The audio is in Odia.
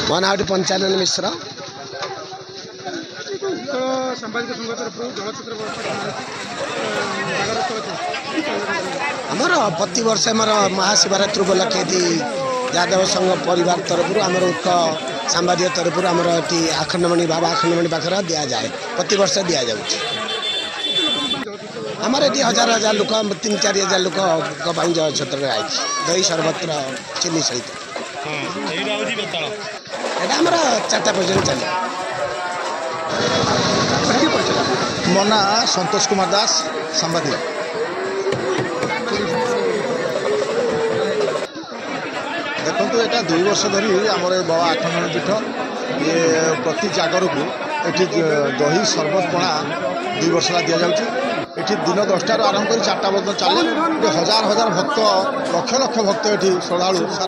ମୋ ନାଁ ହେଉଛି ପଞ୍ଚାନନ ମିଶ୍ର। ଆମର ପ୍ରତିବର୍ଷ ଆମର ମହାଶିବରାତ୍ରି ଉପଲକ୍ଷେ ଏଠି ଯାଦବ ସଂଘ ପରିବାର ତରଫରୁ ଆମର ଉତ୍କ ସାମ୍ବାଦିକ ତରଫରୁ ଆମର ଏଠି ଆଖଣ୍ଡମଣି ବାବା ଆଖଣ୍ଡମଣି ପାଖରେ ଦିଆଯାଏ, ପ୍ରତିବର୍ଷ ଦିଆଯାଉଛି। ଆମର ଏଠି ହଜାର ହଜାର ଲୋକ 3-4 ହଜାର ଲୋକଙ୍କ ପାଇଁ ଜଳଛତ୍ରରେ ଆଇଛି, ଦହି ସର୍ବତ୍ର ଚିନି ସହିତ। এটা আমরা 4টা পর্যন্ত চালু। ମୋ ନାଁ ସନ୍ତୋଷ କୁମାର ଦାସ, ସାମ୍ବାଦିକ। ଦେଖନ୍ତୁ, ଏଇଟା 2 ବର୍ଷ ଧରି ଆମର ଏ ବାବା ଆଖଣ୍ଡମଣି ପୀଠ ଇଏ ପ୍ରତି ଜାଗରକୁ ଏଠି ଦହି ସରବତ ପଣା 2 ବର୍ଷ ହେଲା ଦିଆଯାଉଛି। ଏଠି ଦିନ 10ଟାରୁ ଆରମ୍ଭ କରି 4ଟା ପର୍ଯ୍ୟନ୍ତ ଚାଲେ। ହଜାର ହଜାର ଭକ୍ତ, ଲକ୍ଷ ଲକ୍ଷ ଭକ୍ତ ଏଠି ଶ୍ରଦ୍ଧାଳୁ